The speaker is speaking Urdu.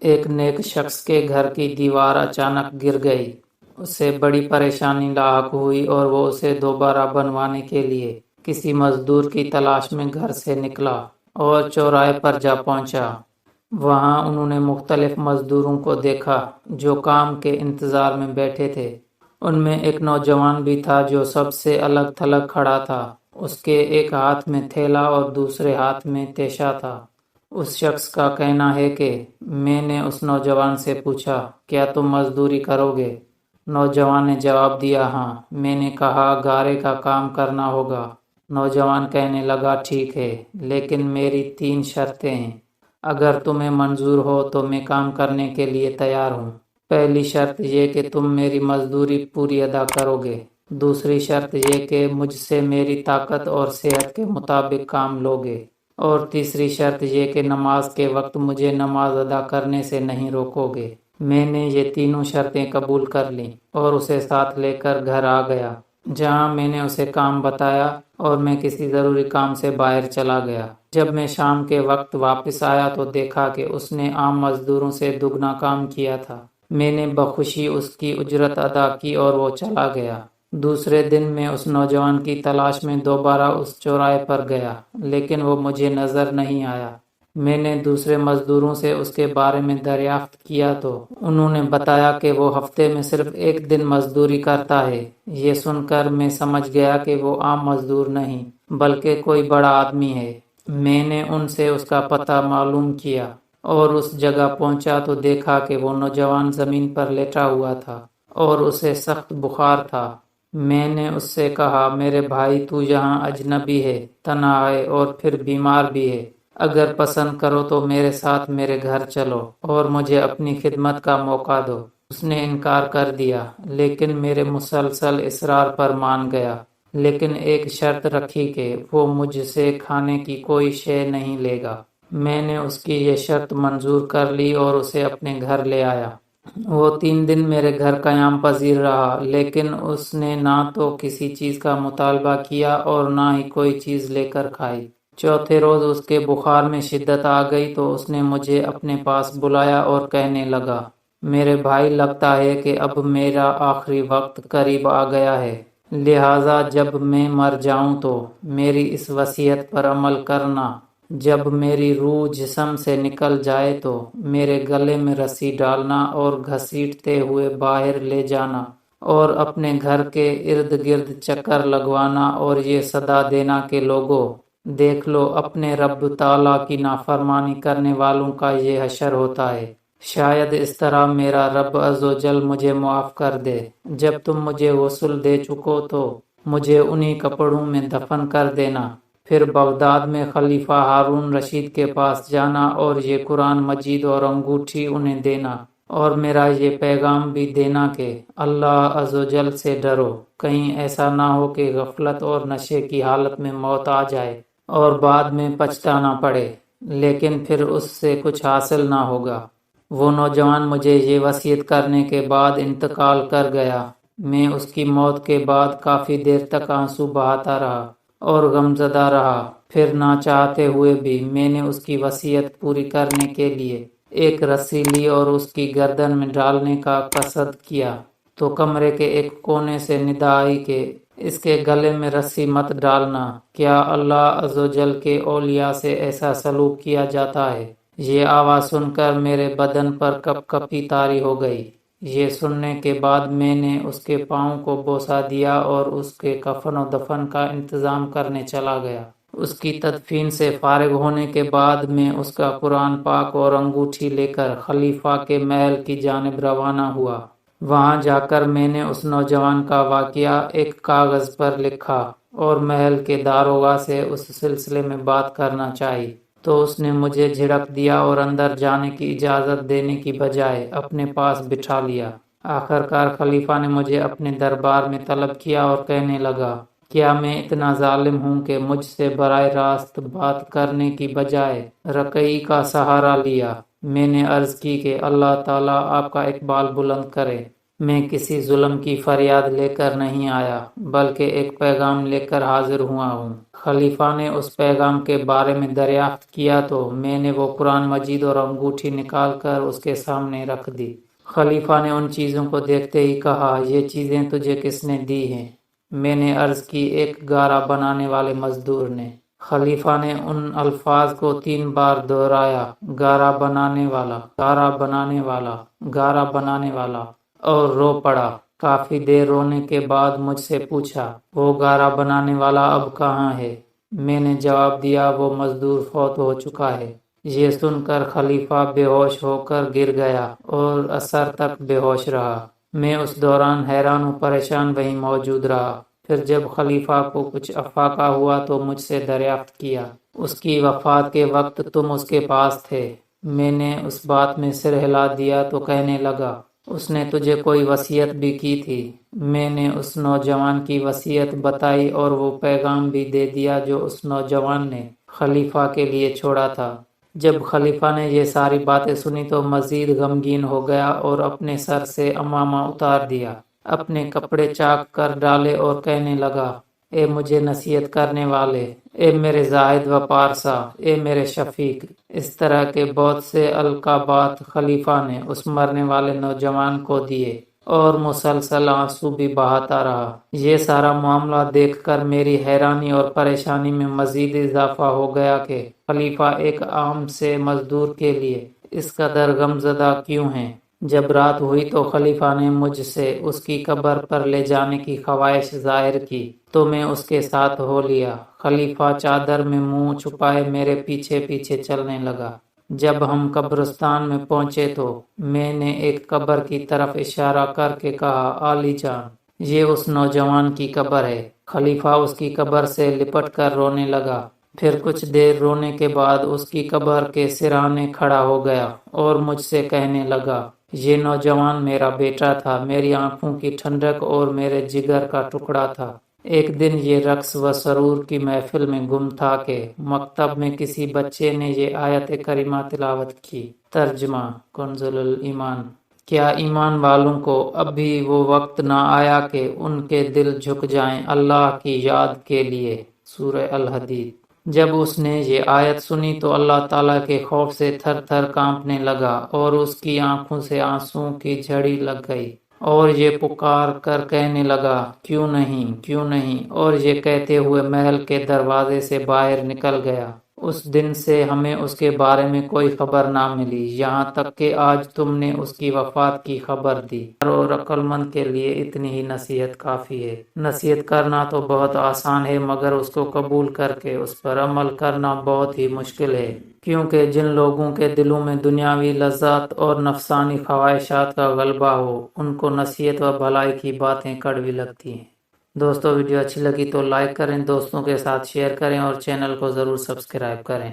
ایک نیک شخص کے گھر کی دیوار اچانک گر گئی۔ اسے بڑی پریشانی لاحق ہوئی اور وہ اسے دوبارہ بنوانے کے لیے کسی مزدور کی تلاش میں گھر سے نکلا اور چوراہے پر جا پہنچا۔ وہاں انہوں نے مختلف مزدوروں کو دیکھا جو کام کے انتظار میں بیٹھے تھے۔ ان میں ایک نوجوان بھی تھا جو سب سے الگ تھلگ کھڑا تھا۔ اس کے ایک ہاتھ میں تھیلا اور دوسرے ہاتھ میں تیشا تھا۔ اس شخص کا کہنا ہے کہ میں نے اس نوجوان سے پوچھا، کیا تم مزدوری کرو گے؟ نوجوان نے جواب دیا، ہاں۔ میں نے کہا، گارے کا کام کرنا ہوگا۔ نوجوان کہنے لگا، ٹھیک ہے، لیکن میری 3 شرطیں ہیں۔ اگر تمہیں منظور ہو تو میں کام کرنے کے لیے تیار ہوں۔ پہلی شرط یہ کہ تم میری مزدوری پوری ادا کرو گے۔ دوسری شرط یہ کہ مجھ سے میری طاقت اور صحت کے مطابق کام لو گے۔ اور تیسری شرط یہ کہ نماز کے وقت مجھے نماز ادا کرنے سے نہیں روکو گے۔ میں نے یہ تینوں شرطیں قبول کر لیں اور اسے ساتھ لے کر گھر آ گیا، جہاں میں نے اسے کام بتایا اور میں کسی ضروری کام سے باہر چلا گیا۔ جب میں شام کے وقت واپس آیا تو دیکھا کہ اس نے عام مزدوروں سے دگنا کام کیا تھا۔ میں نے بخوشی اس کی اجرت ادا کی اور وہ چلا گیا۔ دوسرے دن میں اس نوجوان کی تلاش میں دوبارہ اس چوراہے پر گیا، لیکن وہ مجھے نظر نہیں آیا۔ میں نے دوسرے مزدوروں سے اس کے بارے میں دریافت کیا تو انہوں نے بتایا کہ وہ ہفتے میں صرف 1 دن مزدوری کرتا ہے۔ یہ سن کر میں سمجھ گیا کہ وہ عام مزدور نہیں بلکہ کوئی بڑا آدمی ہے۔ میں نے ان سے اس کا پتہ معلوم کیا اور اس جگہ پہنچا تو دیکھا کہ وہ نوجوان زمین پر لیٹا ہوا تھا اور اسے سخت بخار تھا۔ میں نے اس سے کہا، میرے بھائی، تو یہاں اجنبی ہے، تنہا ہے اور پھر بیمار بھی ہے۔ اگر پسند کرو تو میرے ساتھ میرے گھر چلو اور مجھے اپنی خدمت کا موقع دو۔ اس نے انکار کر دیا، لیکن میرے مسلسل اصرار پر مان گیا، لیکن ایک شرط رکھی کہ وہ مجھ سے کھانے کی کوئی شے نہیں لے گا۔ میں نے اس کی یہ شرط منظور کر لی اور اسے اپنے گھر لے آیا۔ وہ 3 دن میرے گھر قیام پذیر رہا، لیکن اس نے نہ تو کسی چیز کا مطالبہ کیا اور نہ ہی کوئی چیز لے کر کھائی۔ چوتھے روز اس کے بخار میں شدت آ گئی تو اس نے مجھے اپنے پاس بلایا اور کہنے لگا، میرے بھائی، لگتا ہے کہ اب میرا آخری وقت قریب آ گیا ہے، لہٰذا جب میں مر جاؤں تو میری اس وصیت پر عمل کرنا۔ جب میری روح جسم سے نکل جائے تو میرے گلے میں رسی ڈالنا اور گھسیٹتے ہوئے باہر لے جانا اور اپنے گھر کے ارد گرد چکر لگوانا اور یہ صدا دینا کہ لوگو، دیکھ لو، اپنے رب تعالیٰ کی نافرمانی کرنے والوں کا یہ حشر ہوتا ہے۔ شاید اس طرح میرا رب عزوجل مجھے معاف کر دے۔ جب تم مجھے غسل دے چکو تو مجھے انہی کپڑوں میں دفن کر دینا۔ پھر بغداد میں خلیفہ ہارون رشید کے پاس جانا اور یہ قرآن مجید اور انگوٹھی انہیں دینا، اور میرا یہ پیغام بھی دینا کہ اللہ عزوجل سے ڈرو، کہیں ایسا نہ ہو کہ غفلت اور نشے کی حالت میں موت آ جائے اور بعد میں پچھتانا پڑے، لیکن پھر اس سے کچھ حاصل نہ ہوگا۔ وہ نوجوان مجھے یہ وصیت کرنے کے بعد انتقال کر گیا۔ میں اس کی موت کے بعد کافی دیر تک آنسو بہاتا رہا اور غمزدہ رہا۔ پھر نہ چاہتے ہوئے بھی میں نے اس کی وصیت پوری کرنے کے لیے ایک رسی لی اور اس کی گردن میں ڈالنے کا قصد کیا تو کمرے کے ایک کونے سے ندا آئی کہ اس کے گلے میں رسی مت ڈالنا، کیا اللہ عزوجل کے اولیاء سے ایسا سلوک کیا جاتا ہے؟ یہ آواز سن کر میرے بدن پر کپ کپی طاری ہو گئی۔ یہ سننے کے بعد میں نے اس کے پاؤں کو بوسہ دیا اور اس کے کفن و دفن کا انتظام کرنے چلا گیا۔ اس کی تدفین سے فارغ ہونے کے بعد میں اس کا قرآن پاک اور انگوٹھی لے کر خلیفہ کے محل کی جانب روانہ ہوا۔ وہاں جا کر میں نے اس نوجوان کا واقعہ ایک کاغذ پر لکھا اور محل کے داروغہ سے اس سلسلے میں بات کرنا چاہی تو اس نے مجھے جھڑک دیا اور اندر جانے کی اجازت دینے کی بجائے اپنے پاس بٹھا لیا۔ آخرکار خلیفہ نے مجھے اپنے دربار میں طلب کیا اور کہنے لگا، کیا میں اتنا ظالم ہوں کہ مجھ سے براہ راست بات کرنے کی بجائے رقیع کا سہارا لیا؟ میں نے عرض کی کہ اللہ تعالیٰ آپ کا اقبال بلند کرے، میں کسی ظلم کی فریاد لے کر نہیں آیا بلکہ ایک پیغام لے کر حاضر ہوا ہوں۔ خلیفہ نے اس پیغام کے بارے میں دریافت کیا تو میں نے وہ قرآن مجید اور انگوٹھی نکال کر اس کے سامنے رکھ دی۔ خلیفہ نے ان چیزوں کو دیکھتے ہی کہا، یہ چیزیں تجھے کس نے دی ہیں؟ میں نے عرض کی، ایک گارا بنانے والے مزدور نے۔ خلیفہ نے ان الفاظ کو 3 بار دہرایا، گارا بنانے والا، گارا بنانے والا، گارا بنانے والا، اور رو پڑا۔ کافی دیر رونے کے بعد مجھ سے پوچھا، وہ گارا بنانے والا اب کہاں ہے؟ میں نے جواب دیا، وہ مزدور فوت ہو چکا ہے۔ یہ سن کر خلیفہ بے ہوش ہو کر گر گیا اور عصر تک بے ہوش رہا۔ میں اس دوران حیران و پریشان وہیں موجود رہا۔ پھر جب خلیفہ کو کچھ افاقہ ہوا تو مجھ سے دریافت کیا، اس کی وفات کے وقت تم اس کے پاس تھے؟ میں نے اس بات میں سر ہلا دیا تو کہنے لگا، اس نے تجھے کوئی وصیت بھی کی تھی؟ میں نے اس نوجوان کی وصیت بتائی اور وہ پیغام بھی دے دیا جو اس نوجوان نے خلیفہ کے لیے چھوڑا تھا۔ جب خلیفہ نے یہ ساری باتیں سنی تو مزید غمگین ہو گیا اور اپنے سر سے عمامہ اتار دیا، اپنے کپڑے چاک کر ڈالے اور کہنے لگا، اے مجھے نصیحت کرنے والے، اے میرے زاہد و پارسا، اے میرے شفیق۔ اس طرح کے بہت سے القابات خلیفہ نے اس مرنے والے نوجوان کو دیے اور مسلسل آنسو بھی بہاتا رہا۔ یہ سارا معاملہ دیکھ کر میری حیرانی اور پریشانی میں مزید اضافہ ہو گیا کہ خلیفہ ایک عام سے مزدور کے لیے اس قدر غمزدہ کیوں ہیں۔ جب رات ہوئی تو خلیفہ نے مجھ سے اس کی قبر پر لے جانے کی خواہش ظاہر کی تو میں اس کے ساتھ ہو لیا۔ خلیفہ چادر میں منہ چھپائے میرے پیچھے پیچھے چلنے لگا۔ جب ہم قبرستان میں پہنچے تو میں نے ایک قبر کی طرف اشارہ کر کے کہا، عالی جان، یہ اس نوجوان کی قبر ہے۔ خلیفہ اس کی قبر سے لپٹ کر رونے لگا۔ پھر کچھ دیر رونے کے بعد اس کی قبر کے سرانے کھڑا ہو گیا اور مجھ سے کہنے لگا، یہ نوجوان میرا بیٹا تھا، میری آنکھوں کی ٹھنڈک اور میرے جگر کا ٹکڑا تھا۔ ایک دن یہ رقص و سرور کی محفل میں گم تھا کہ مکتب میں کسی بچے نے یہ آیت کریمہ تلاوت کی۔ ترجمہ کنز الایمان۔ کیا ایمان والوں کو اب بھی وہ وقت نہ آیا کہ ان کے دل جھک جائیں اللہ کی یاد کے لیے؟ سورہ الحدید۔ جب اس نے یہ آیت سنی تو اللہ تعالیٰ کے خوف سے تھر تھر کانپنے لگا اور اس کی آنکھوں سے آنسوؤں کی جھڑی لگ گئی اور یہ پکار کر کہنے لگا، کیوں نہیں، کیوں نہیں، اور یہ کہتے ہوئے محل کے دروازے سے باہر نکل گیا۔ اس دن سے ہمیں اس کے بارے میں کوئی خبر نہ ملی، یہاں تک کہ آج تم نے اس کی وفات کی خبر دی۔ اور عقل مند کے لیے اتنی ہی نصیحت کافی ہے۔ نصیحت کرنا تو بہت آسان ہے مگر اس کو قبول کر کے اس پر عمل کرنا بہت ہی مشکل ہے، کیونکہ جن لوگوں کے دلوں میں دنیاوی لذات اور نفسانی خواہشات کا غلبہ ہو ان کو نصیحت و بھلائی کی باتیں کڑوی لگتی ہیں۔ دوستو ویڈیو اچھی لگی تو لائک کریں، دوستوں کے ساتھ شیئر کریں اور چینل کو ضرور سبسکرائب کریں۔